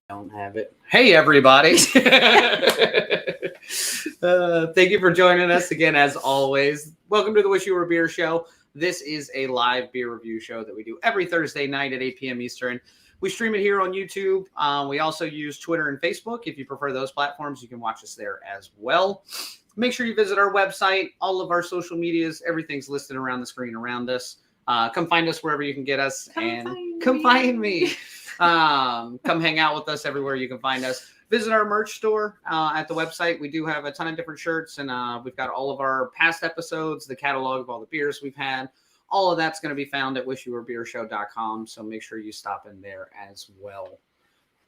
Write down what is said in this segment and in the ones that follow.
Don't have it. Hey, everybody. Thank you for joining us again, as always. Welcome to the Wish You Were Beer Show. This is a live beer review show that we do every Thursday night at 8 p.m. Eastern. We stream it here on YouTube. We also use Twitter and Facebook. If you prefer those platforms, you can watch us there as well. Make sure you visit our website. All of our social medias, everything's listed around the screen around us. Come find us wherever you can get us. Come find me. Come hang out with us everywhere you can find us. Visit our merch store at the website. We do have a ton of different shirts, and we've got all of our past episodes, the catalog of all the beers we've had. All of that's going to be found at wishyouwerebeershow.com, so make sure you stop in there as well.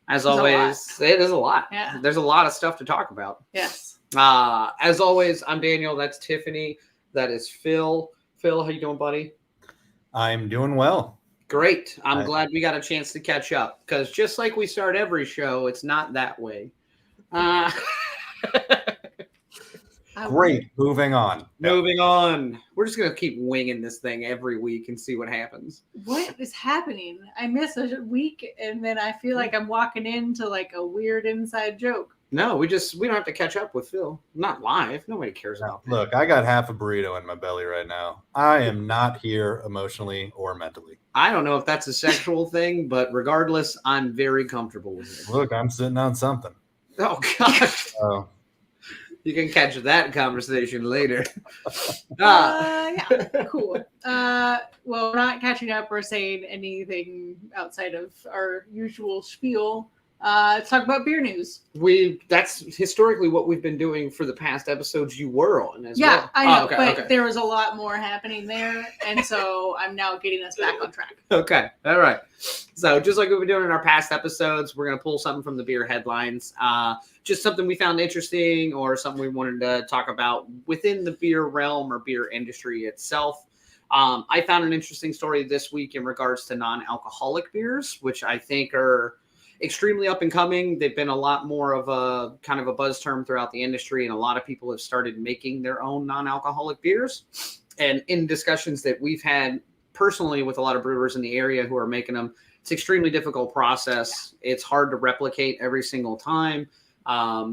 As always, it is a lot. Yeah. There's a lot of stuff to talk about. Yes. As always, I'm Daniel. That's Tiffany. That is Phil. Phil, how you doing, buddy? I'm doing well. Great. I'm glad we got a chance to catch up, because just like we start every show, it's not that way. Great. Moving on. Moving on. We're just going to keep winging this thing every week and see what happens. What is happening? I miss a week, and then I feel like I'm walking into like a weird inside joke. No, we don't have to catch up with Phil. Not live. Nobody cares about that. Look, I got half a burrito in my belly right now. I am not here emotionally or mentally. I don't know if that's a sexual thing, but regardless, I'm very comfortable with it. Look, I'm sitting on something. Oh, gosh. You can catch that conversation later. Yeah, cool. Well, we're not catching up or saying anything outside of our usual spiel. Let's talk about beer news. That's historically what we've been doing for the past episodes you were on as well. Yeah, I know, but there was a lot more happening there, and so I'm now getting us back on track. Okay, all right. So just like we've been doing in our past episodes, we're going to pull something from the beer headlines, just something we found interesting or something we wanted to talk about within the beer realm or beer industry itself. I found an interesting story this week in regards to non-alcoholic beers, which I think are extremely up and coming. They've been a lot more of a kind of a buzz term throughout the industry, and a lot of people have started making their own non-alcoholic beers. And in discussions that we've had personally with a lot of brewers in the area who are making them, it's an extremely difficult process. It's hard to replicate every single time.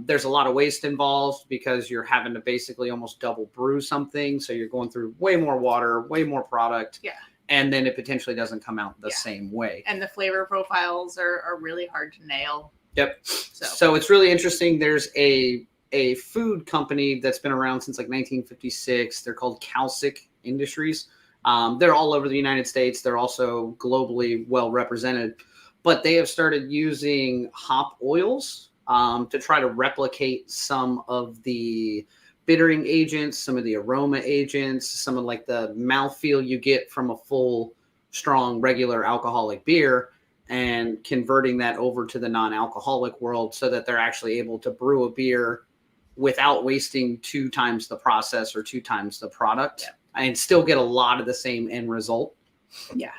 There's a lot of waste involved because you're having to basically almost double brew something. So you're going through way more water, way more product. Yeah. And then it potentially doesn't come out the same way. And the flavor profiles are really hard to nail. Yep. So it's really interesting. There's a food company that's been around since like 1956. They're called Calcic Industries. They're all over the United States. They're also globally well represented. But they have started using hop oils to try to replicate some of the bittering agents, some of the aroma agents, some of like the mouthfeel you get from a full, strong, regular alcoholic beer, and converting that over to the non-alcoholic world so that they're actually able to brew a beer without wasting 2 times the process or 2 times the product and still get a lot of the same end result. Yeah.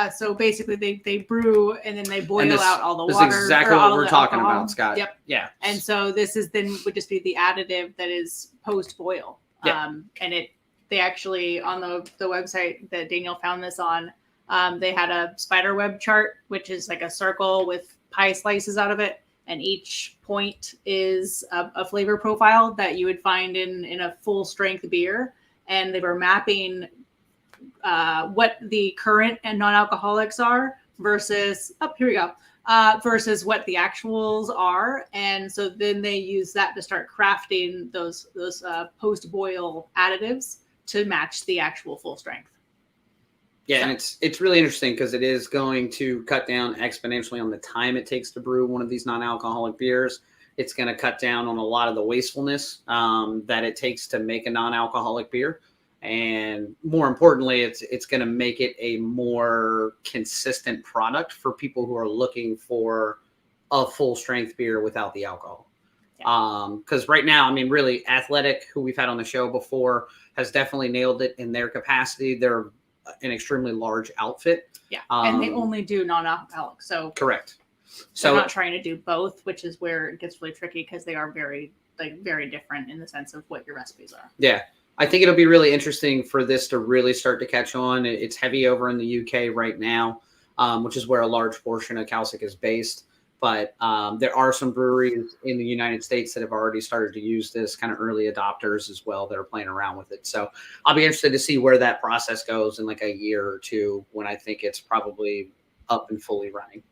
So basically they brew and then they boil out all the water. This is exactly what we're talking about, Scott. Yep. Yeah. And so this is then would just be the additive that is post boil. Yep. And they actually on the website that Daniel found this on, they had a spider web chart, which is like a circle with pie slices out of it. And each point is a flavor profile that you would find in a full strength beer. And they were mapping what the current and non-alcoholics are versus versus what the actuals are. And so then they use that to start crafting those post-boil additives to match the actual full strength. Yeah, so. And it's really interesting because it is going to cut down exponentially on the time it takes to brew one of these non-alcoholic beers. It's going to cut down on a lot of the wastefulness that it takes to make a non-alcoholic beer. And more importantly, it's going to make it a more consistent product for people who are looking for a full strength beer without the alcohol. Because right now, I mean, really, Athletic, who we've had on the show before, has definitely nailed it in their capacity. They're an extremely large outfit. Yeah, and they only do non-alcoholic. So correct. So they're not trying to do both, which is where it gets really tricky because they are very different in the sense of what your recipes are. Yeah. I think it'll be really interesting for this to really start to catch on. It's heavy over in the UK right now, which is where a large portion of Calcic is based. But there are some breweries in the United States that have already started to use this, kind of early adopters as well, that are playing around with it. So I'll be interested to see where that process goes in like a year or two, when I think it's probably up and fully running.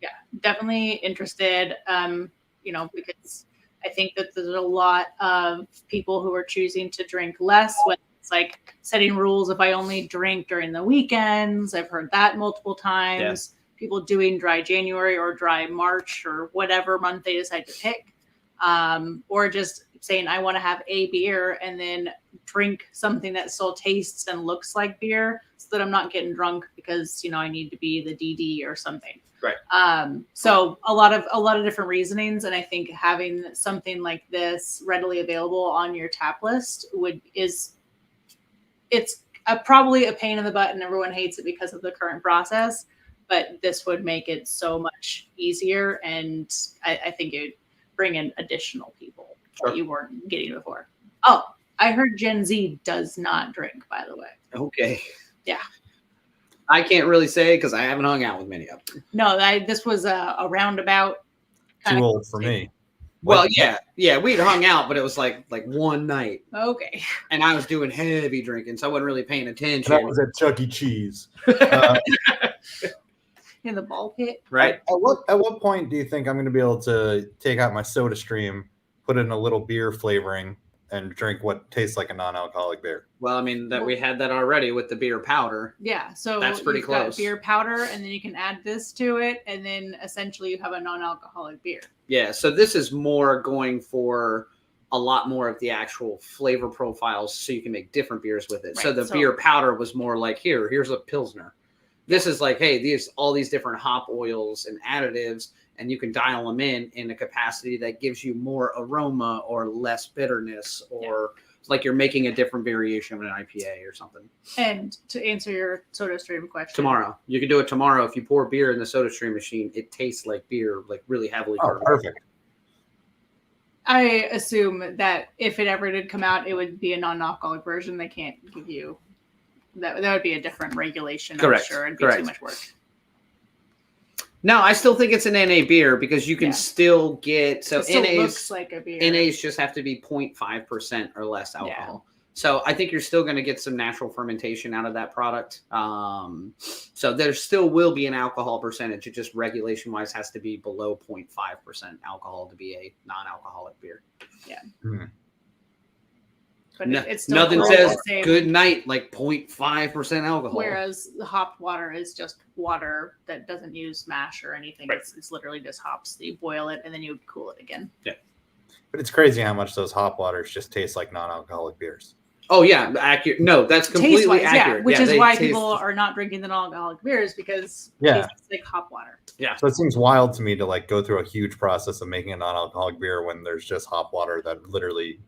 Yeah, definitely interested. Because I think that there's a lot of people who are choosing to drink less, whether it's like setting rules if I only drink during the weekends. I've heard that multiple times. Yeah. People doing dry January or dry March or whatever month they decide to pick, or just saying I want to have a beer and then drink something that still tastes and looks like beer, so that I'm not getting drunk because I need to be the DD or something. Right. So a lot of different reasonings, and I think having something like this readily available on your tap list it's probably a pain in the butt, and everyone hates it because of the current process. But this would make it so much easier, and I think it would bring in additional people that you weren't getting before. Oh, I heard Gen Z does not drink, by the way. Okay. Yeah. I can't really say because I haven't hung out with many of them. No, this was a roundabout. Too old for me. Well, yeah, we'd hung out, but it was like one night. Okay. And I was doing heavy drinking, so I wasn't really paying attention. That was at Chuck E. Cheese. In the ball pit. Right. At what point do you think I'm going to be able to take out my soda stream, put in a little beer flavoring, and drink what tastes like a non-alcoholic beer? Well, I mean, we had that already with the beer powder. Yeah, so that's pretty you've close. Got beer powder, and then you can add this to it, and then essentially you have a non-alcoholic beer. Yeah, so this is more going for a lot more of the actual flavor profiles, so you can make different beers with it. Right. So the beer powder was more like, here's a Pilsner. This is like, hey, all these different hop oils and additives, and you can dial them in a capacity that gives you more aroma or less bitterness, or like you're making a different variation of an IPA or something. And to answer your soda stream question, tomorrow, you can do it tomorrow. If you pour beer in the soda stream machine, it tastes like beer, like really heavily carbonated. Perfect. I assume that if it ever did come out, it would be a non-alcoholic version. They can't give you that would be a different regulation. Correct. I'm sure it'd be too much work. No, I still think it's an NA beer because you can still get it still looks like a beer. NAs just have to be 0.5% or less alcohol. Yeah. So I think you're still going to get some natural fermentation out of that product. So there still will be an alcohol percentage. It just regulation-wise has to be below 0.5% alcohol to be a non-alcoholic beer. Yeah. Mm-hmm. But it's still nothing says good night like 0.5% alcohol. Whereas the hopped water is just water that doesn't use mash or anything. Right. It's literally just hops. You boil it and then you cool it again. Yeah. But it's crazy how much those hop waters just taste like non-alcoholic beers. Oh yeah, accurate. No, that's completely accurate. Yeah, which is why people are not drinking the non-alcoholic beers, because it tastes like hop water. Yeah. So it seems wild to me to like go through a huge process of making a non-alcoholic beer when there's just hop water that literally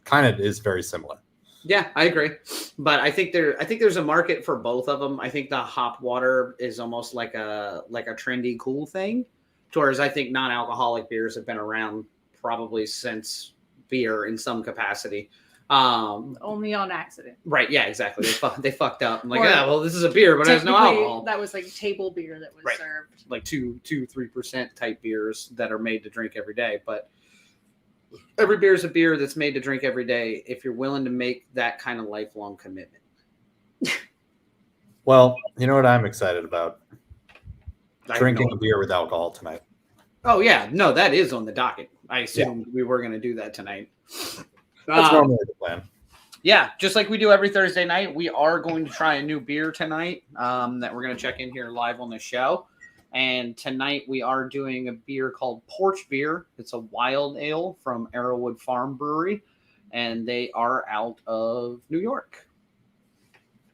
kind of is very similar. Yeah, I agree. But I think there's a market for both of them. I think the hop water is almost like a trendy cool thing, whereas I think non-alcoholic beers have been around probably since beer in some capacity. Only on accident. Right. Yeah, exactly. They fucked up. I'm like, well, this is a beer, but it has no alcohol. That was like table beer that was served. Like 2-3% type beers that are made to drink every day. But every beer is a beer that's made to drink every day if you're willing to make that kind of lifelong commitment. Well, you know what I'm excited about? Drinking a beer with alcohol tonight. Oh, yeah. No, that is on the docket. I assumed we were going to do that tonight. That's normally the plan. Yeah, just like we do every Thursday night, we are going to try a new beer tonight that we're going to check in here live on the show. And tonight we are doing a beer called Porch Beer. It's a wild ale from Arrowood Farm Brewery, and they are out of New York.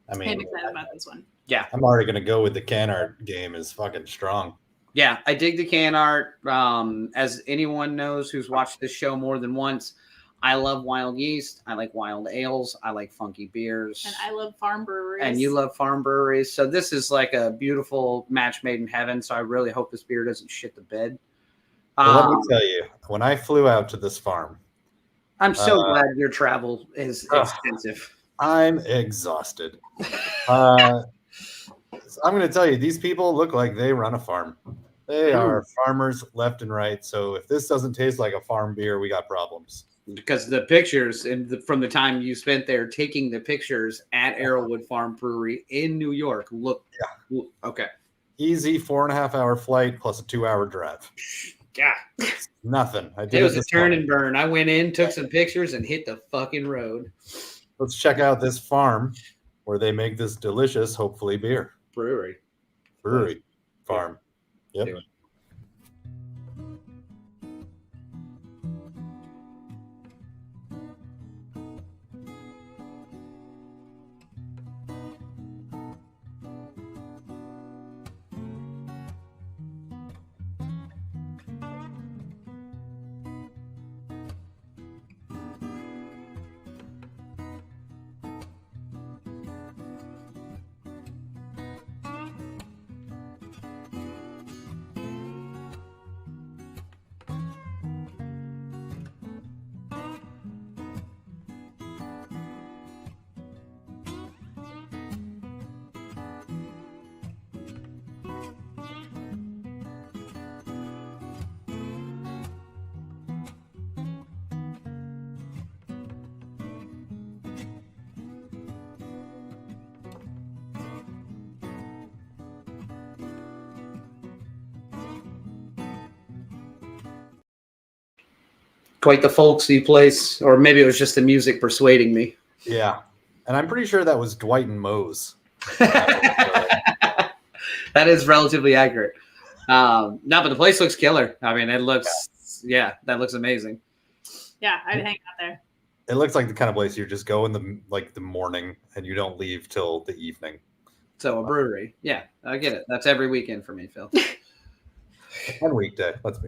I mean, I'm excited about this one. Yeah. I'm already going to go with the can art game is fucking strong. Yeah, I dig the can art. As anyone knows who's watched this show more than once, I love wild yeast. I like wild ales. I like funky beers. And I love farm breweries. And you love farm breweries. So this is like a beautiful match made in heaven. So I really hope this beer doesn't shit the bed. Well, let me tell you, when I flew out to this farm, I'm so glad your travel is expensive. I'm exhausted. I'm going to tell you, these people look like they run a farm. They are farmers left and right. So if this doesn't taste like a farm beer, we got problems. Because the pictures from the time you spent there taking the pictures at Arrowood Farm Brewery in New York look okay. Easy 4.5-hour flight plus a 2-hour drive. Yeah. Nothing. It was a turn and burn. I went in, took some pictures, and hit the fucking road. Let's check out this farm where they make this delicious, hopefully, beer. Brewery. Farm. Yep. Quite the folksy place, or maybe it was just the music persuading me. Yeah. And I'm pretty sure that was Dwight and Moe's. That is relatively accurate. No, but the place looks killer. I mean, it looks, that looks amazing. Yeah, I'd hang out there. It looks like the kind of place you just go in the morning and you don't leave till the evening. So a brewery. Yeah, I get it. That's every weekend for me, Phil. One weekday. Let's be.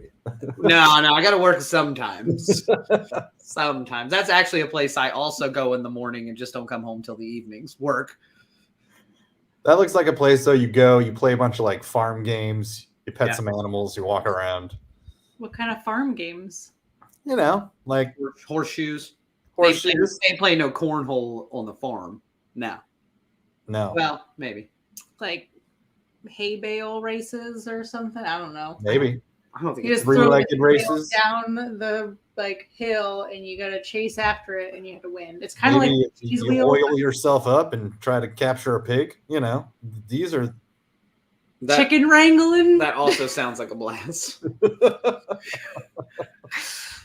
No, I got to work sometimes. Sometimes. That's actually a place I also go in the morning and just don't come home till the evenings. Work. That looks like a place, though, you go, you play a bunch of like farm games, you pet some animals, you walk around. What kind of farm games? You know, like horseshoes. Horseshoes. They play no cornhole on the farm. No. Well, maybe. Like hay bale races or something. I don't know. Maybe. I don't think you it's just throw three-legged races down the hill and you got to chase after it and you have to win. It's kind of like you oil yourself up and try to capture a pig. You know, these are chicken wrangling. That also sounds like a blast.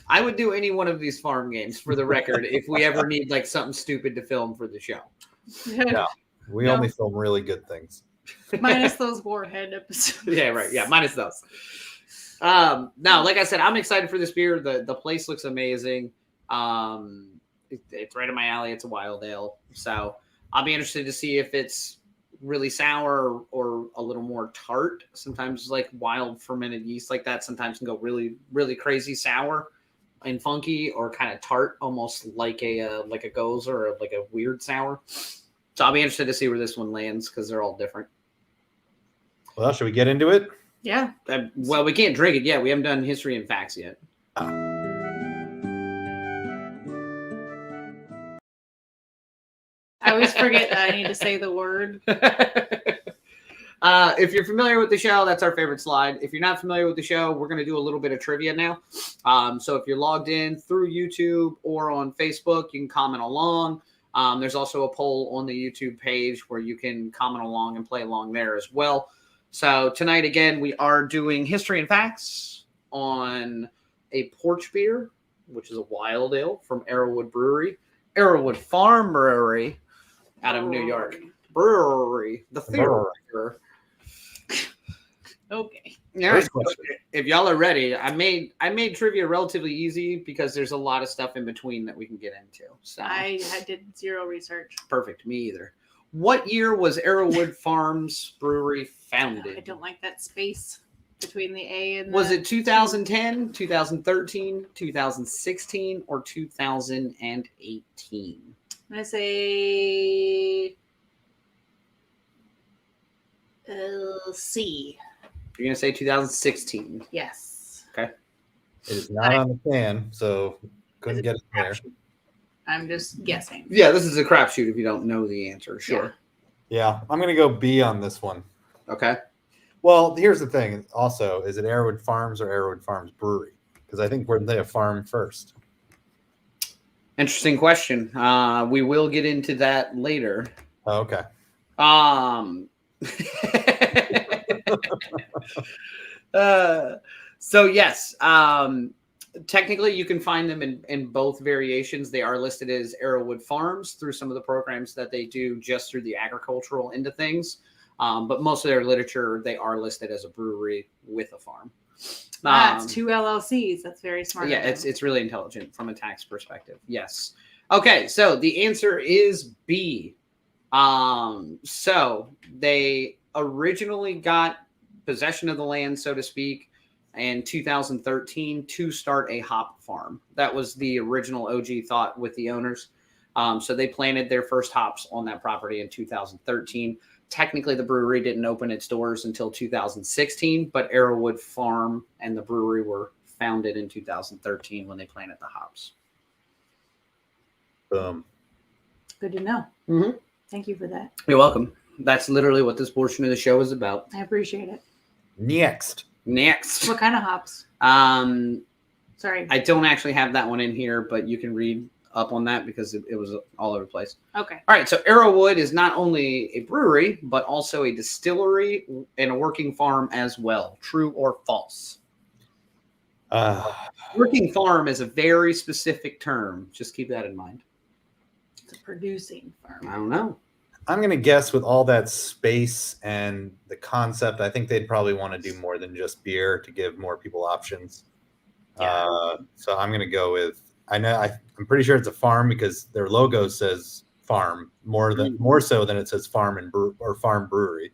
I would do any one of these farm games for the record if we ever need like something stupid to film for the show. Yeah, we only film really good things. Minus those warhead episodes. Yeah, right. Yeah, minus those. Now, like I said, I'm excited for this beer. The place looks amazing. It's right in my alley. It's a wild ale. So I'll be interested to see if it's really sour or a little more tart. Sometimes like wild fermented yeast like that sometimes can go really, really crazy sour and funky, or kind of tart, almost like a goza or like a weird sour. So I'll be interested to see where this one lands because they're all different. Well, should we get into it? Yeah. Well, we can't drink it yet. We haven't done history and facts yet. I always forget that I need to say the word. If you're familiar with the show, that's our favorite slide. If you're not familiar with the show, we're going to do a little bit of trivia now. So if you're logged in through YouTube or on Facebook, you can comment along. There's also a poll on the YouTube page where you can comment along and play along there as well. So tonight, again, we are doing history and facts on a Porch Beer, which is a wild ale from Arrowood Brewery, Arrowood Farm Brewery out of New York. Brewery, the theater. Okay. Yeah. If y'all are ready, I made trivia relatively easy because there's a lot of stuff in between that we can get into. So I did zero research. Perfect. Me either. What year was Arrowood Farms Brewery founded? I don't like that space between the A and the... Was it 2010, 2013, 2016, or 2018? I say C. You're going to say 2016. Yes. Okay. It is not on the can, so couldn't get it there. I'm just guessing. Yeah, this is a crapshoot if you don't know the answer. Sure. Yeah, I'm going to go B on this one. Okay. Well, here's the thing. Also, is it Arrowood Farms or Arrowood Farms Brewery? Because I think they a farm first. Interesting question. We will get into that later. Oh, okay. So yes, technically you can find them in both variations. They are listed as Arrowood Farms through some of the programs that they do just through the agricultural end of things. But most of their literature, they are listed as a brewery with a farm. It's 2 LLCs. That's very smart. Yeah, it's really intelligent from a tax perspective. Yes. Okay, so the answer is B. So they originally got possession of the land, so to speak, in 2013 to start a hop farm. That was the original OG thought with the owners. So they planted their first hops on that property in 2013. Technically, the brewery didn't open its doors until 2016, but Arrowood Farm and the brewery were founded in 2013 when they planted the hops. Boom. Good to know. Mm-hmm. Thank you for that. You're welcome. That's literally what this portion of the show is about. I appreciate it. Next. What kind of hops? Sorry. I don't actually have that one in here, but you can read up on that because it was all over the place. Okay. All right. So Arrowood is not only a brewery, but also a distillery and a working farm as well. True or false? Working farm is a very specific term. Just keep that in mind. It's a producing farm. I don't know. I'm going to guess with all that space and the concept, I think they'd probably want to do more than just beer to give more people options. Yeah. So I'm going to go with, I'm pretty sure it's a farm because their logo says farm more so than it says farm and or farm brewery.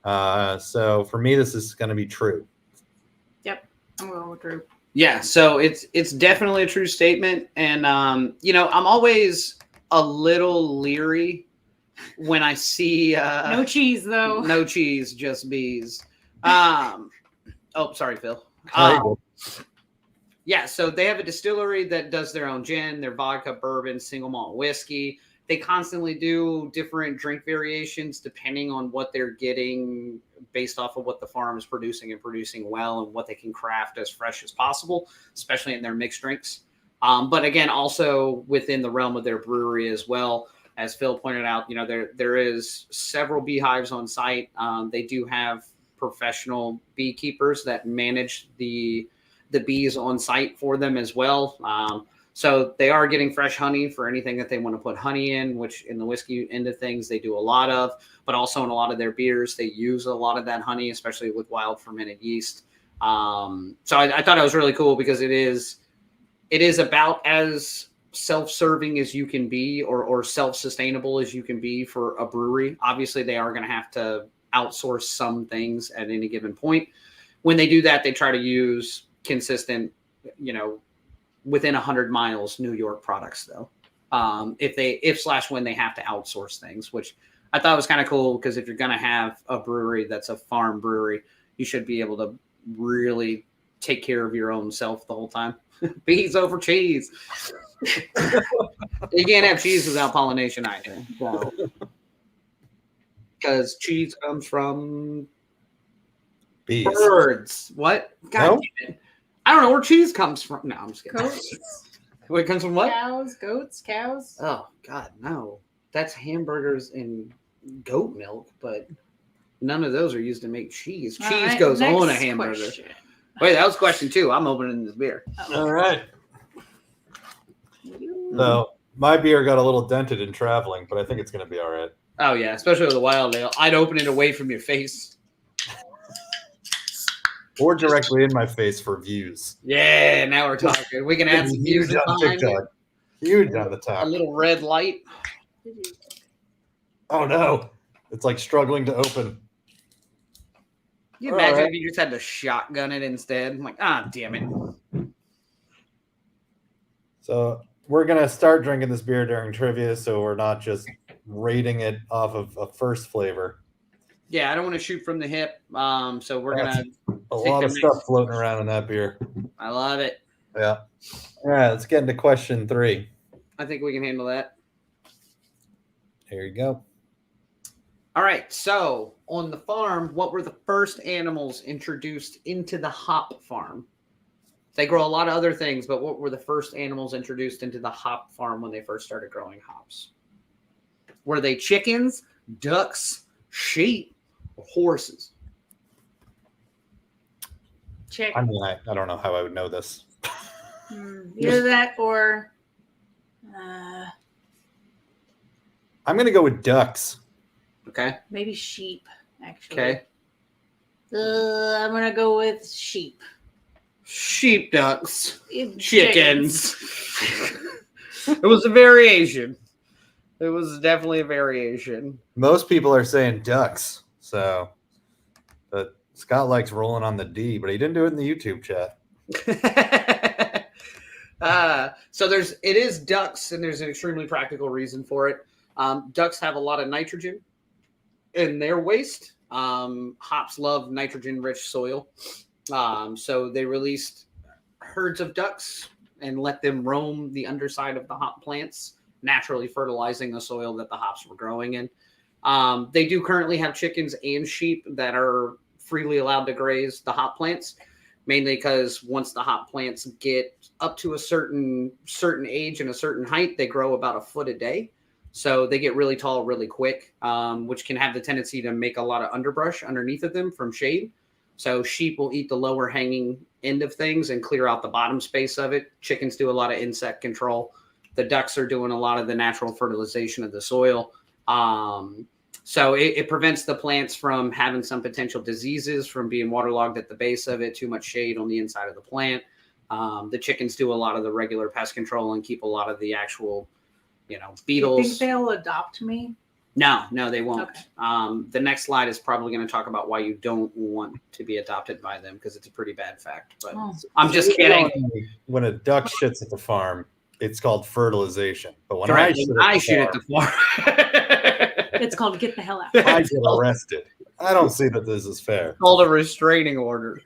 So for me, this is going to be true. Yep. I'm going with true. Yeah. So it's definitely a true statement. And, I'm always a little leery when I see no cheese though. No cheese, just bees. Sorry, Phil. Yeah, so they have a distillery that does their own gin, their vodka, bourbon, single malt whiskey. They constantly do different drink variations depending on what they're getting based off of what the farm is producing and producing well and what they can craft as fresh as possible, especially in their mixed drinks. But again, also within the realm of their brewery as well. As Phil pointed out, there is several beehives on site. They do have professional beekeepers that manage the bees on site for them as well. So they are getting fresh honey for anything that they want to put honey in, which in the whiskey end of things, they do a lot of, but also in a lot of their beers, they use a lot of that honey, especially with wild fermented yeast. So I thought it was really cool because it is about as self-serving as you can be or self-sustainable as you can be for a brewery. Obviously, they are going to have to outsource some things at any given point. When they do that, they try to use consistent, within 100 miles, New York products though. When they have to outsource things, which I thought was kind of cool because if you're going to have a brewery that's a farm brewery, you should be able to really take care of your own self the whole time. Bees over cheese. You can't have cheese without pollination either. So. Because cheese comes from bees. Birds. What? God damn it. I don't know where cheese comes from. No, I'm just kidding. Goats. Where it comes from what? Cows, goats, cows. Oh, God, no. That's hamburgers and goat milk, but none of those are used to make cheese. Cheese goes on a hamburger. Question. Wait, that was question 2. I'm opening this beer. Oh. All right. So my beer got a little dented in traveling, but I think it's going to be all right. Oh, yeah, especially with a wild ale. I'd open it away from your face. Or directly in my face for views. Yeah, now we're talking. We can add some views on TikTok. Huge on the top. A little red light. Oh, no. It's like struggling to open. Can you imagine if you just had to shotgun it instead? I'm like, damn it. So we're going to start drinking this beer during trivia, so we're not just rating it off of a first flavor. Yeah, I don't want to shoot from the hip. So we're going to a lot of stuff floating around in that beer. I love it. Yeah. All right, let's get into question 3. I think we can handle that. Here you go. All right. So on the farm, what were the first animals introduced into the hop farm? They grow a lot of other things, but what were the first animals introduced into the hop farm when they first started growing hops? Were they chickens, ducks, sheep, or horses? Chick. I mean, I don't know how I would know this. Either that or I'm going to go with ducks. Okay. maybe sheep, actually. Okay. I'm going to go with sheep. Sheep, ducks, Chickens. chickens. It was a variation. It was definitely a variation. Most people are saying ducks. So, but Scott likes rolling on the D, but he didn't do it in the YouTube chat. So it is ducks, and there's an extremely practical reason for it. Ducks have a lot of nitrogen in their waste. Hops love nitrogen-rich soil. So they released herds of ducks and let them roam the underside of the hop plants, naturally fertilizing the soil that the hops were growing in. They do currently have chickens and sheep that are freely allowed to graze the hop plants, mainly because once the hop plants get up to a certain age and a certain height, they grow about a foot a day. So they get really tall really quick, which can have the tendency to make a lot of underbrush underneath of them from shade. So sheep will eat the lower hanging end of things and clear out the bottom space of it. Chickens do a lot of insect control. The ducks are doing a lot of the natural fertilization of the soil. So it prevents the plants from having some potential diseases from being waterlogged at the base of it, too much shade on the inside of the plant. The chickens do a lot of the regular pest control and keep a lot of the actual, beetles. You think they'll adopt me? No, they won't. Okay. The next slide is probably going to talk about why you don't want to be adopted by them, because it's a pretty bad fact. But I'm just kidding. When a duck shits at the farm, it's called fertilization. But when Correct. I shit at the farm, It's called get the hell out. I get arrested. I don't see that this is fair. Called a restraining order.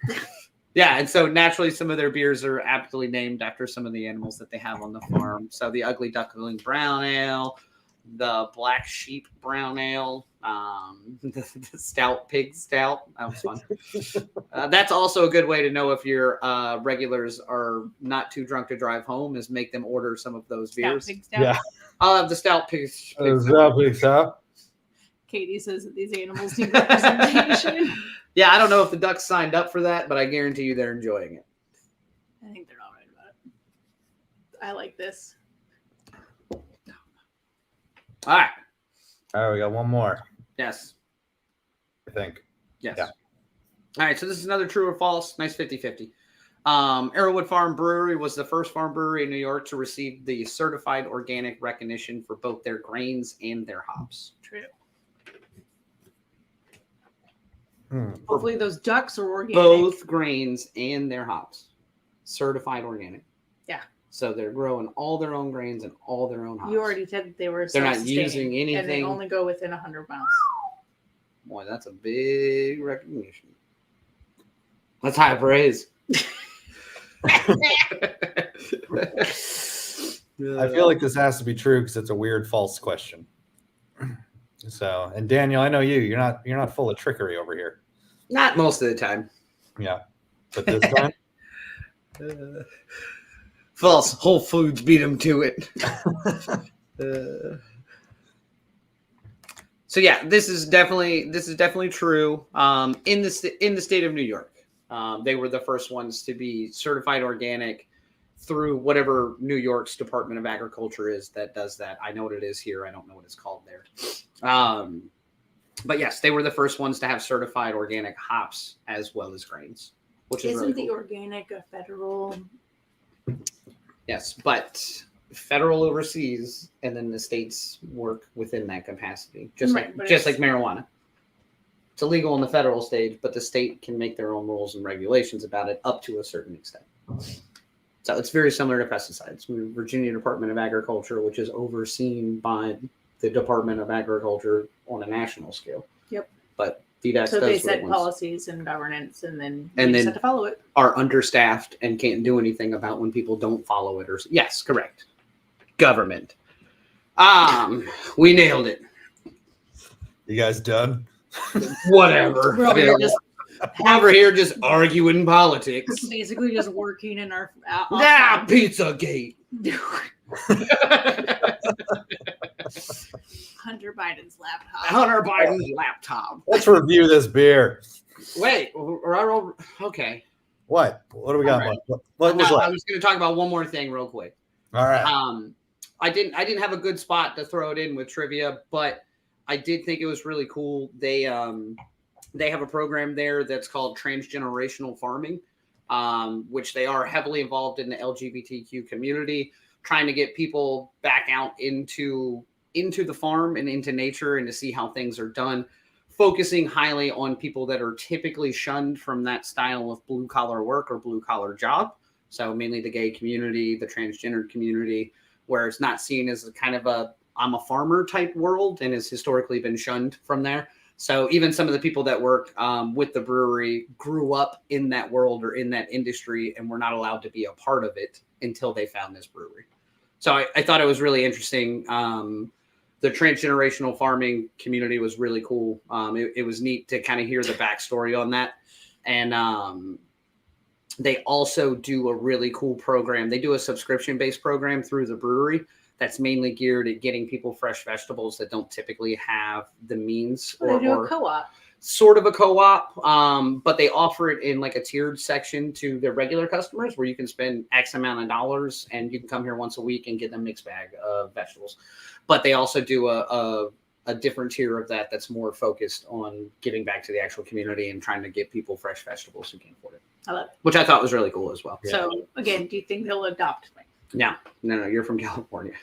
Yeah, and so naturally some of their beers are aptly named after some of the animals that they have on the farm. So the Ugly Duckling Brown Ale, the Black Sheep Brown Ale, the Stout Pig Stout. That was fun. That's also a good way to know if your regulars are not too drunk to drive home, is make them order some of those beers. Stout, pig stout. Yeah. I'll have the Stout Pig Stout. Katie says that these animals need representation. Yeah, I don't know if the ducks signed up for that, but I guarantee you they're enjoying it. I think they're all right about it. I like this. All right. All right, we got one more, Yes. I think. Yes. Yeah. All right, so this is another true or false. Nice 50-50. Arrowood Farm Brewery was the first farm brewery in New York to receive the certified organic recognition for both their grains and their hops. True. Hmm. Hopefully those ducks are organic. Both grains and their hops. Certified organic. Yeah. So they're growing all their own grains and all their own hops. You already said that they were They're not self-sustaining, using and they anything. only go within 100 miles. Boy, that's a big recognition. That's high praise. I feel like this has to be true because it's a weird false question. So, and Daniel, I know you're not full of trickery over here. Not most of the time. Yeah, but this time, False. Whole Foods beat them to it. So yeah, this is definitely true. In the state of New York, they were the first ones to be certified organic through whatever New York's Department of Agriculture is that does that. I know what it is here. I don't know what it's called there. But yes, they were the first ones to have certified organic hops as well as grains, which is Isn't really the cool. organic a federal? Yes, but federal overseas, and then the states work within that capacity, just like marijuana. It's illegal on the federal stage, but the state can make their own rules and regulations about it up to a certain extent. So it's very similar to pesticides. Virginia Department of Agriculture, which is overseen by the Department of Agriculture on a national scale. Yep. But VDAC So does they what set it wants. policies and governance, and then And you just then- have to follow it. Are understaffed and can't do anything about when people don't follow it. Or yes, correct. Government. We nailed it. You guys done? Whatever. We're over here just arguing politics. basically just working in our Pizzagate. Hunter Biden's laptop. Hunter Biden's laptop. Let's review this beer. Wait, okay. What do we got? Right. What was No, I left? was going to talk about one more thing real quick. All right. I didn't have a good spot to throw it in with trivia, but I did think it was really cool. They have a program there that's called transgenerational farming, which they are heavily involved in the LGBTQ community, trying to get people back out into the farm and into nature and to see how things are done, focusing highly on people that are typically shunned from that style of blue collar work or blue collar job. So mainly the gay community, the transgender community, where it's not seen as a kind of I'm a farmer type world and has historically been shunned from there. So even some of the people that work with the brewery grew up in that world or in that industry and were not allowed to be a part of it until they found this brewery. So I thought it was really interesting. The transgenerational farming community was really cool. It was neat to kind of hear the backstory on that. And they also do a really cool program. They do a subscription-based program through the brewery that's mainly geared at getting people fresh vegetables that don't typically have the means. They do a co-op. Sort of a co-op, but they offer it in like a tiered section to their regular customers where you can spend X amount of dollars and you can come here once a week and get a mixed bag of vegetables. But they also do a different tier of that that's more focused on giving back to the actual community and trying to get people fresh vegetables who can't afford it. I love it. Which I thought was really cool as well. So again, do you think they'll adopt me? No, you're from California.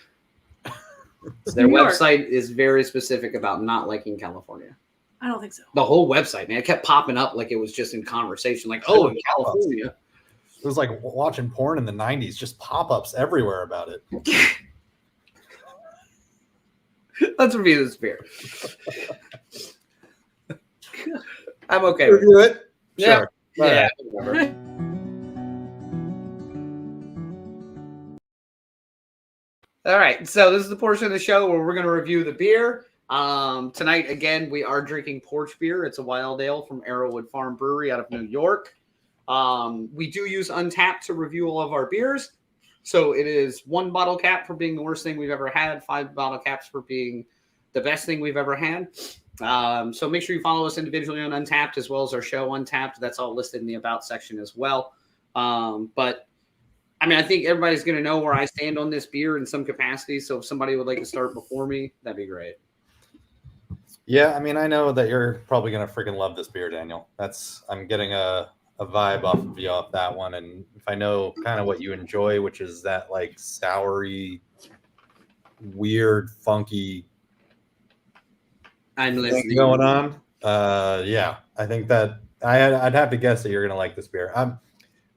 Their New York. website is very specific about not liking California. I don't think so. The whole website, man, it kept popping up like it was just in conversation. Like, oh, in California. It was like watching porn in the 90s, just pop-ups everywhere about it. Let's review this beer. I'm okay with Review it? Yeah. Sure. Yeah. All Whatever. All right. So this is the portion of the show where we're going to review the beer. Tonight, again, we are drinking Porch Beer. It's a wild ale from Arrowood Farm Brewery out of New York. We do use Untapped to review all of our beers. So it is 1 bottle cap for being the worst thing we've ever had, 5 bottle caps for being the best thing we've ever had. So make sure you follow us individually on Untapped as well as our show Untapped. That's all listed in the About section as well. But I mean, I think everybody's going to know where I stand on this beer in some capacity. So if somebody would like to start before me, that'd be great. Yeah, I mean, I know that you're probably going to freaking love this beer, Daniel. I'm getting a vibe off of you off that one. And if I know kind of what you enjoy, which is that like soury, weird, funky I'm thing listening. going on. Yeah, I think that I'd have to guess that you're going to like this beer.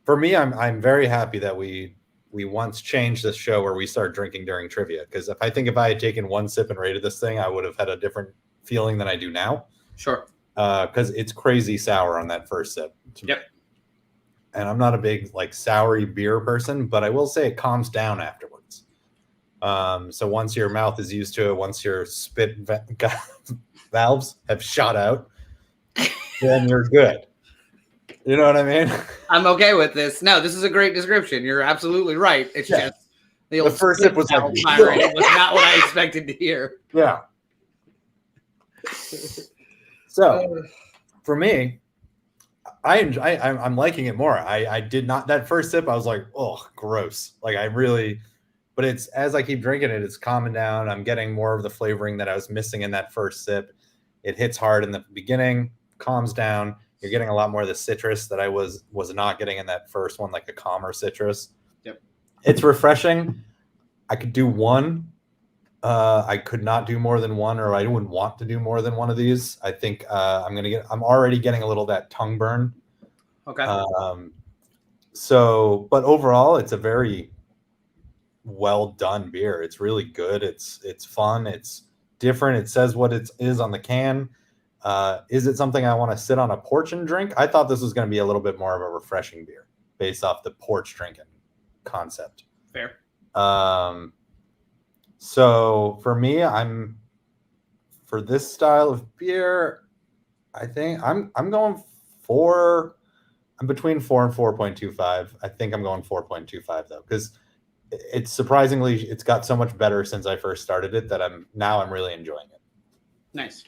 For me, I'm very happy that we once changed this show where we start drinking during trivia. Because if I had taken one sip and rated this thing, I would have had a different feeling than I do now. Sure. Because it's crazy sour on that first sip. Yep. And I'm not a big like soury beer person, but I will say it calms down afterwards. So once your mouth is used to it, once your spit valves have shot out, then you're good. You know what I mean? I'm okay with this. No, this is a great description. You're absolutely right. It's Yeah. just the first sip was like, tirade was not what I expected to hear. Yeah. So for me, I'm liking it more. I did not, that first sip, I was like, oh, gross. Like but it's, as I keep drinking it, it's calming down. I'm getting more of the flavoring that I was missing in that first sip. It hits hard in the beginning, calms down. You're getting a lot more of the citrus that I was not getting in that first one, like a calmer citrus. Yep. It's refreshing. I could do one. I could not do more than one, or I wouldn't want to do more than one of these. I think I'm already getting a little of that tongue burn. Okay. But overall, it's a very well done beer. It's really good. It's fun. It's different. It says what it is on the can. Is it something I want to sit on a porch and drink? I thought this was going to be a little bit more of a refreshing beer based off the porch drinking concept. Fair. So for me, I'm for this style of beer, I think I'm going 4. I'm between 4 and 4.25. I think I'm going 4.25 though, because it's surprisingly it's got so much better since I first started it that I'm really enjoying it. Nice.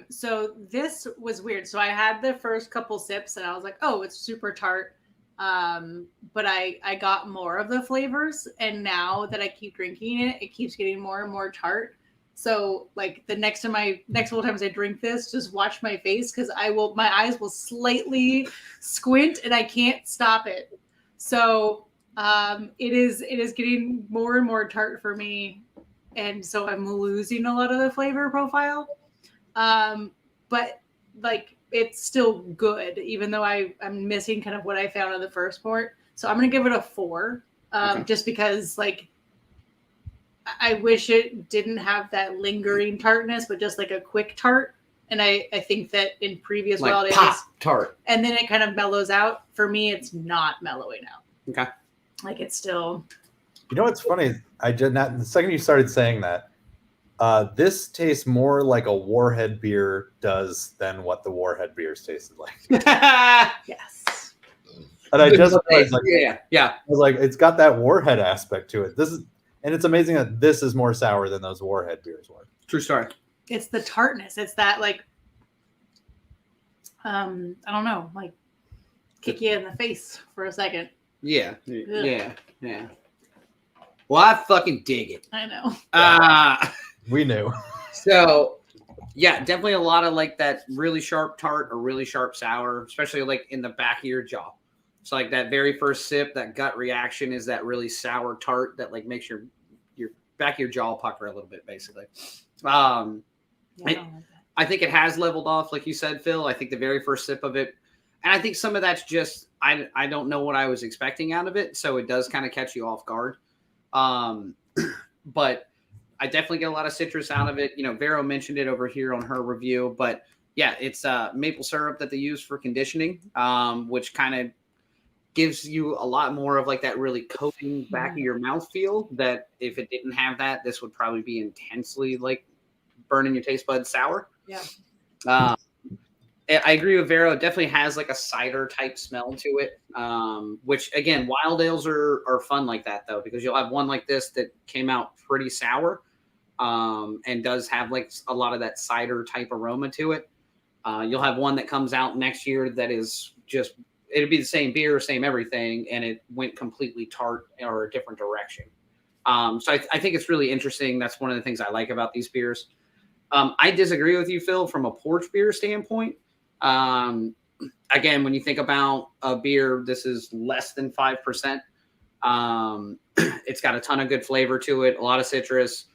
So this was weird. So I had the first couple sips and I was like, oh, it's super tart. But I got more of the flavors, and now that I keep drinking it, it keeps getting more and more tart. So like the next couple times I drink this, just watch my face, because my eyes will slightly squint and I can't stop it. So it is getting more and more tart for me, and so I'm losing a lot of the flavor profile. But like it's still good, even though I'm missing kind of what I found in the first port. So I'm gonna give it a 4, just because like I wish it didn't have that lingering tartness, but just like a quick tart. And I think that in previous like wild pop ales, tart, and then it kind of mellows out. For me, it's not mellowing out. Okay. Like it's still. You know what's funny? The second you started saying that, this tastes more like a Warhead beer does than what the Warhead beers tasted like. Yes. And I just realized, like, yeah. I was like, it's got that Warhead aspect to it. And it's amazing that this is more sour than those Warhead beers were. True story. It's the tartness. It's that like, I don't know, like kick you in the face for a second. Yeah. Ugh. Yeah. Well, I fucking dig it. I know. We knew. So, yeah, definitely a lot of like that really sharp tart or really sharp sour, especially like in the back of your jaw. So like that very first sip, that gut reaction is that really sour tart that like makes your back of your jaw pucker a little bit, basically. Yeah, I don't like that. I think it has leveled off, like you said, Phil. I think the very first sip of it, and I think some of that's just I don't know what I was expecting out of it, so it does kind of catch you off guard. But I definitely get a lot of citrus out of it. You know, Vero mentioned it over here on her review, but yeah, it's maple syrup that they use for conditioning, which kind of gives you a lot more of like that really coating back of your mouth feel that if it didn't have that, this would probably be intensely like burning your taste buds sour. Yeah. I agree with Vero. It definitely has like a cider type smell to it, which again, wild ales are fun like that though, because you'll have one like this that came out pretty sour, and does have like a lot of that cider type aroma to it. You'll have one that comes out next year that is just, it'd be the same beer, same everything, and it went completely tart or a different direction. So I think it's really interesting. That's one of the things I like about these beers. I disagree with you, Phil, from a porch beer standpoint. Again, when you think about a beer, this is less than 5%. It's got a ton of good flavor to it, a lot of citrus.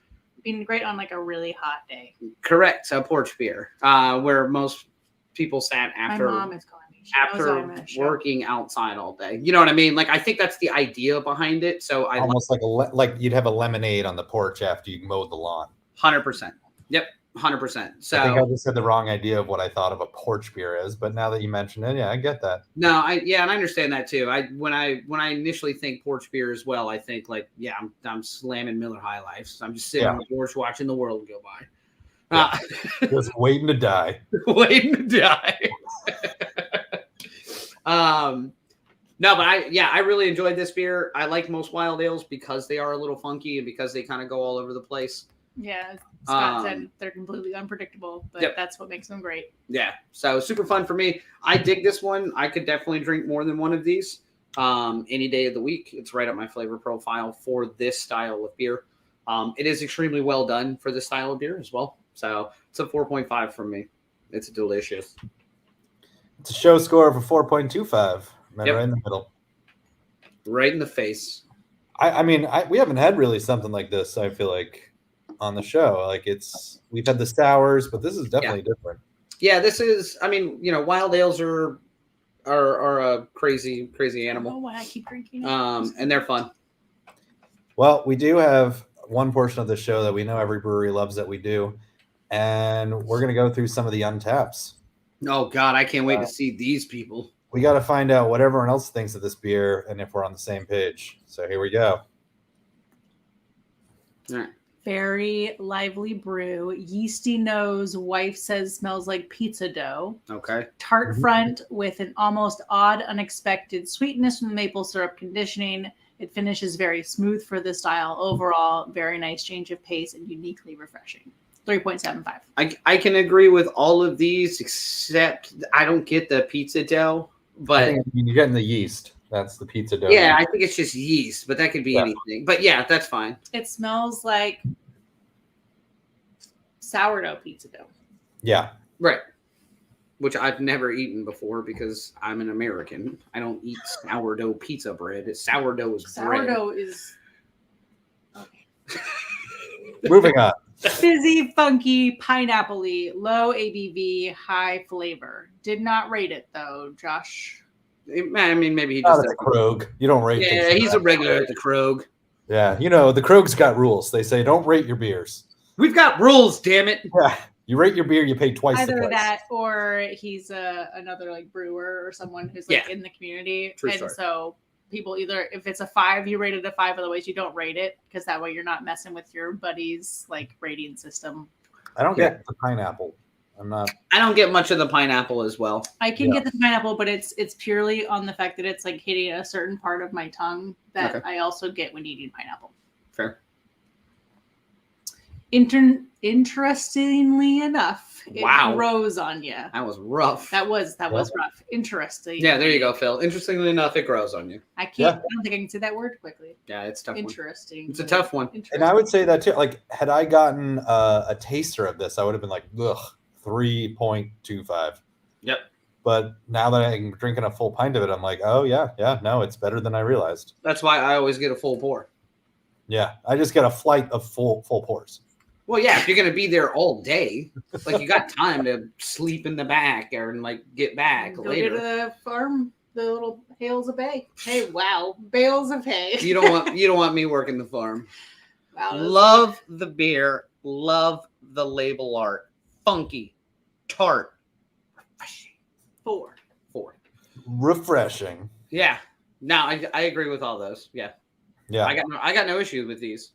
Being great on like a really hot day. Correct. So porch beer, where most people sat after. My mom is calling me. She knows I'm after in a show. working outside all day. You know what I mean? Like, I think that's the idea behind it. So I Almost like you'd have a lemonade on the porch after you mowed the lawn. 100%. Yep. 100%. So I think I just had the wrong idea of what I thought of a porch beer is, but now that you mention it, yeah, I get that. no, and I understand that too. When I initially think porch beer as well, I think like, yeah, I'm slamming Miller High Life. I'm just sitting on the porch watching the world go by. Just waiting to die. Waiting to die. No, but I really enjoyed this beer. I like most wild ales because they are a little funky and because they kind of go all over the place. Yeah, Scott said they're completely unpredictable, but that's what makes them great. Yeah, so super fun for me. I dig this one. I could definitely drink more than one of these any day of the week. It's right up my flavor profile for this style of beer. It is extremely well done for this style of beer as well. So it's a 4.5 from me. It's delicious. It's a show score of a 4.25. Right in the middle. Right in the face. I mean, we haven't had really something like this, I feel like, on the show. Like we've had the sours, but this is definitely different. Yeah, this is, I mean, you know, wild ales are a crazy animal. Oh, why I keep drinking. And they're fun. Well, we do have one portion of the show that we know every brewery loves that we do, and we're going to go through some of the untaps. Oh God, I can't wait to see these people. We got to find out what everyone else thinks of this beer and if we're on the same page. So here we go. All right. Very lively brew. Yeasty nose. Wife says smells like pizza dough. Okay. Tart front with an almost odd, unexpected sweetness from the maple syrup conditioning. It finishes very smooth for the style. Overall, very nice change of pace and uniquely refreshing. 3.75. I can agree with all of these except I don't get the pizza dough, I but think you're getting the yeast. That's the pizza dough. yeah, I think it's just yeast, but that could be anything. But yeah, that's fine. It smells like sourdough pizza dough. Yeah. Right. Which I've never eaten before because I'm an American. I don't eat sourdough pizza bread. Sourdough is bread. Sourdough is Moving on. fizzy, funky, pineapple-y, low ABV, high flavor. Did not rate it though, Josh. I mean, maybe he Not just at the Krog. You don't rate. yeah, things he's like a regular at the Krog. that. Yeah, the Krog's got rules. They say don't rate your beers. We've got rules, damn it. Yeah, you rate your beer, you pay twice the Either price. that or he's another like brewer or someone who's like in the community. True and story. so people either, if it's a 5, you rate it a 5, otherwise you don't rate it because that way you're not messing with your buddy's like rating system. I don't get the pineapple. I'm not. I don't get much of the pineapple as well. I can get the pineapple, but it's purely on the fact that it's like hitting a certain part of my tongue that I also get when eating pineapple. Fair. Interestingly enough, it Wow. grows on you. That was rough. That was rough. Interesting. Yeah, there you go, Phil. Interestingly enough, it grows on you. I can't. Yeah. I don't think I can say that word quickly. Yeah, it's a tough. One. Interesting. It's a tough one. And I would say that too. Like, had I gotten a taster of this, I would have been like, ugh, 3.25. Yep. But now that I'm drinking a full pint of it, I'm like, oh yeah, no, it's better than I realized. That's why I always get a full pour. Yeah, I just get a flight of full pours. Well, yeah, if you're gonna be there all day, like you got time to sleep in the back or like get back Go later. to the farm, the little bales of hay. Hey, wow, bales of hay. You don't want me working the farm. Wow, Love the beer. Love the label art. Funky, tart, refreshing. 4. Refreshing. Yeah. No, I agree with all those. Yeah. Yeah. I got no issue with these.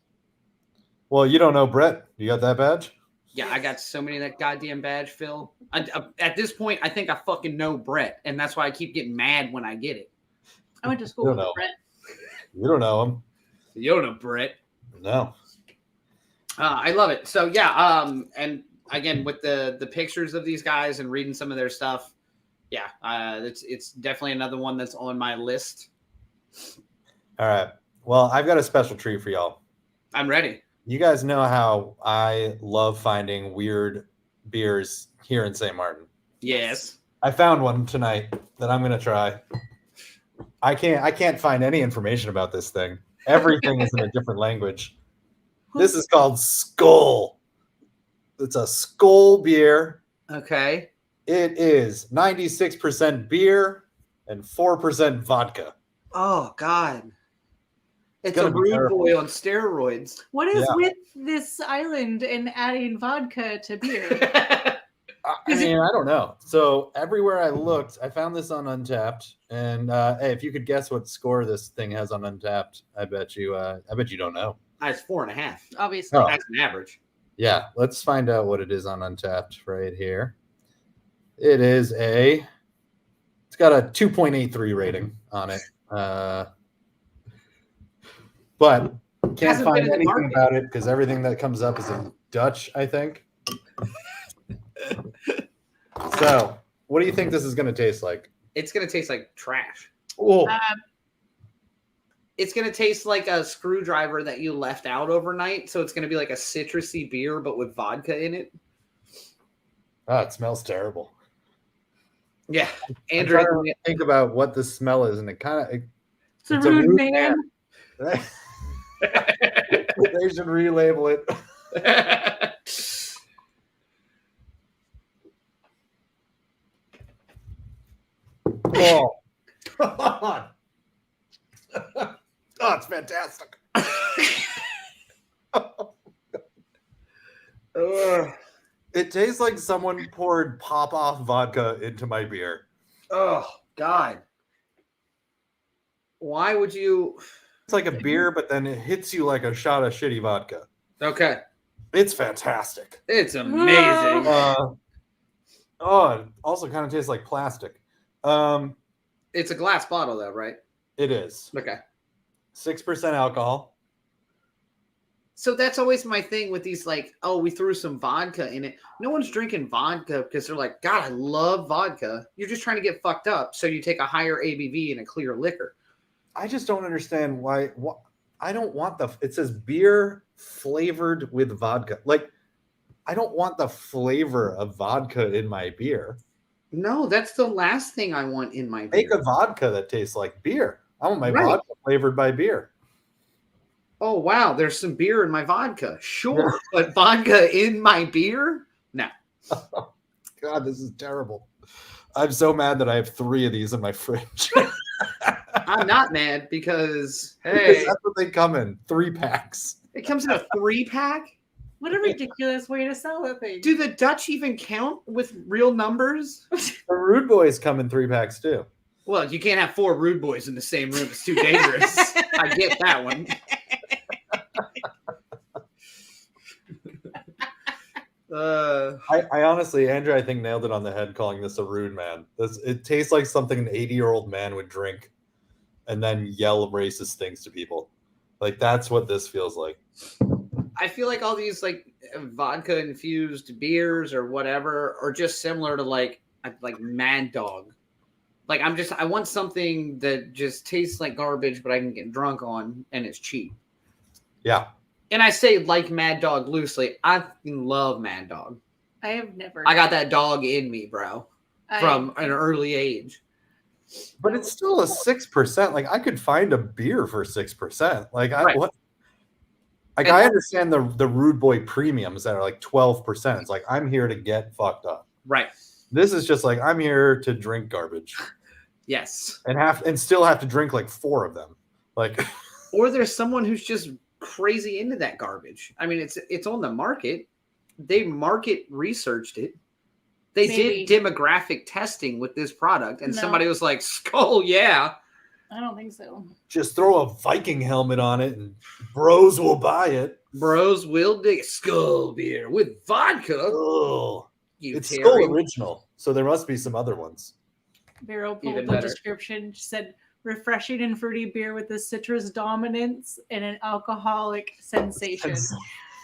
Well, you don't know Brett. You got that badge? Yeah, I got so many of that goddamn badge, Phil. At this point, I think I fucking know Brett, and that's why I keep getting mad when I get it. I went to school Don't with know. Brett. You don't know him. You don't know Brett. No. I love it. So yeah, and again with the pictures of these guys and reading some of their stuff, yeah, it's definitely another one that's on my list. All right. Well, I've got a special treat for y'all. I'm ready. You guys know how I love finding weird beers here in St. Martin. Yes. I found one tonight that I'm gonna try. I can't find any information about this thing. Everything is in a different language. This is called Skull. It's a Skull beer. Okay. It is 96% beer and 4% vodka. Oh God. It's gonna a be rude terrible. boy on steroids. What is Yeah. with this island and adding vodka to beer? I mean, I don't know. So everywhere I looked, I found this on Untapped. And hey, if you could guess what score this thing has on Untapped, I bet you don't know. It's 4.5. Obviously. Oh. That's an average. Yeah, let's find out what it is on Untapped right here. It's got a 2.83 rating on it. But can't Hasn't been find in the anything market. about it because everything that comes up is in Dutch, I think. So, what do you think this is going to taste like? It's gonna taste like trash. Oh, It's gonna taste like a screwdriver that you left out overnight. So it's gonna be like a citrusy beer, but with vodka in it. it smells terrible. Yeah, I'm Andrew. trying to think about what the smell is, and it kind of It's a It's a rude rude man. they should relabel it. Oh, God. Oh, it's fantastic. It tastes like someone poured pop-off vodka into my beer. Oh God. Why would you? It's like a beer, but then it hits you like a shot of shitty vodka. Okay. It's fantastic. It's amazing. It also kind of tastes like plastic. It's a glass bottle, though, right? It is. Okay. 6% alcohol. So that's always my thing with these, like, oh, we threw some vodka in it. No one's drinking vodka because they're like, God, I love vodka. You're just trying to get fucked up, so you take a higher ABV and a clear liquor. I just don't understand why. I don't want it says beer flavored with vodka. Like, I don't want the flavor of vodka in my beer. No, that's the last thing I want in my beer. Make a vodka that tastes like beer. I want my vodka flavored by beer. Oh, wow, there's some beer in my vodka. Sure, but vodka in my beer? No. Oh, God, this is terrible. I'm so mad that I have 3 of these in my fridge. I'm not mad because, hey. Because that's what they come in, 3 packs. It comes in a 3-pack? What a ridiculous way to sell a thing. Do the Dutch even count with real numbers? The Rude Boys come in 3 packs too. Well, you can't have 4 Rude Boys in the same room. It's too dangerous. I get that one. I honestly, Andrew, I think nailed it on the head calling this a rude man. It tastes like something an 80-year-old man would drink and then yell racist things to people. Like, that's what this feels like. I feel like all these like vodka infused beers or whatever are just similar to like Mad Dog. Like, I want something that just tastes like garbage, but I can get drunk on and it's cheap. Yeah. And I say like Mad Dog loosely. I fucking love Mad Dog. I have never. I got that dog in me, bro, from an early age. But it's still a 6%. Like, I could find a beer for 6%. Like, I understand the Rude Boy premiums that are like 12%. It's like, I'm here to get fucked up. Right. This is just like, I'm here to drink garbage. Yes. And still have to drink like 4 of them. Like, or there's someone who's just crazy into that garbage. I mean, it's on the market. They market researched it. They did demographic testing with this product, and somebody was like, Skull, yeah. I don't think so. Just throw a Viking helmet on it and bros will buy it. Bros will dig Skull beer with vodka. Oh, it's Skull original, so there must be some other ones. Barrel pulled the description, said refreshing and fruity beer with a citrus dominance and an alcoholic sensation.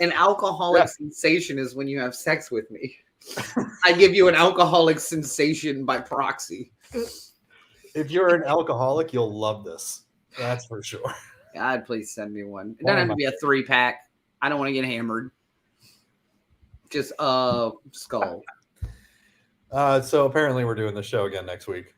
An alcoholic sensation is when you have sex with me. I give you an alcoholic sensation by proxy. If you're an alcoholic, you'll love this. That's for sure. God, please send me one. It doesn't have to be a 3-pack. I don't want to get hammered. Just Skull. So apparently we're doing the show again next week.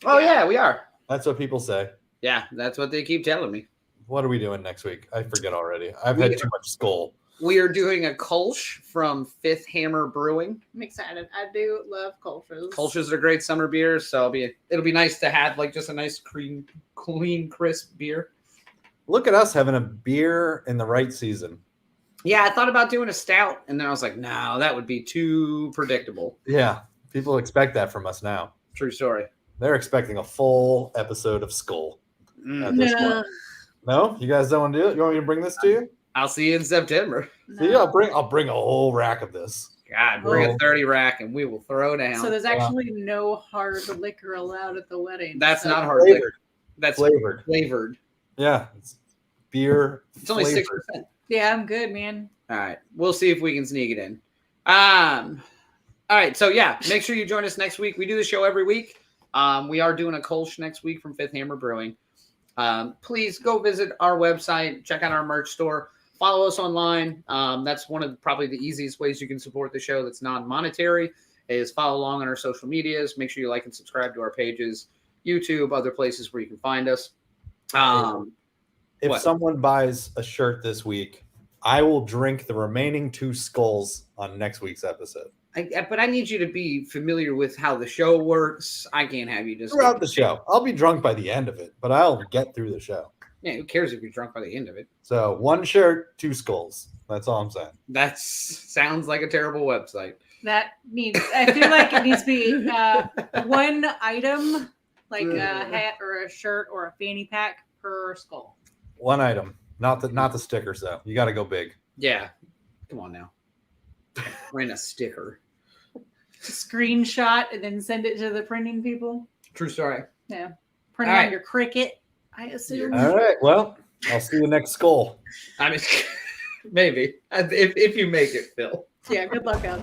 Oh, yeah, we are. That's what people say. Yeah, that's what they keep telling me. What are we doing next week? I forget already. I've had too much Skull. We are doing a Kolsch from Fifth Hammer Brewing. I'm excited. I do love Kolsch's. Kolsch's are great summer beers, so it'll be nice to have like just a nice clean, crisp beer. Look at us having a beer in the right season. Yeah, I thought about doing a stout, and then I was like, no, that would be too predictable. Yeah, people expect that from us now. True story. They're expecting a full episode of Skull at this No. point. No, you guys don't want to do it. You want me to bring this to you? I'll see you in September. No. See, I'll bring a whole rack of this. God, bring a 30 rack and we will throw down. So there's actually no hard liquor allowed at the wedding. That's so. not hard liquor. That's flavored. Yeah, it's beer. It's only 6%. Yeah, I'm good, man. All right, we'll see if we can sneak it in. All right, so yeah, make sure you join us next week. We do the show every week. We are doing a Kolsch next week from Fifth Hammer Brewing. Please go visit our website, check out our merch store, follow us online. That's one of probably the easiest ways you can support the show that's non-monetary is follow along on our social medias. Make sure you like and subscribe to our pages, YouTube, other places where you can find us. If someone buys a shirt this week, I will drink the remaining 2 skulls on next week's episode. But I need you to be familiar with how the show works. I can't have you just throughout the show. I'll be drunk by the end of it, but I'll get through the show. Yeah, who cares if you're drunk by the end of it? So 1 shirt, 2 skulls. That's all I'm saying. That sounds like a terrible website. I feel like it needs to be 1 item, like a hat or a shirt or a fanny pack per skull. 1 item, not the stickers though. You got to go big. Yeah. Come on now. Print a sticker. Screenshot and then send it to the printing people. True story. Yeah. Print All it right. on your Cricut, I assume. All right. Well, I'll see you next skull. I mean, maybe if you make it, Phil. Yeah, good luck out.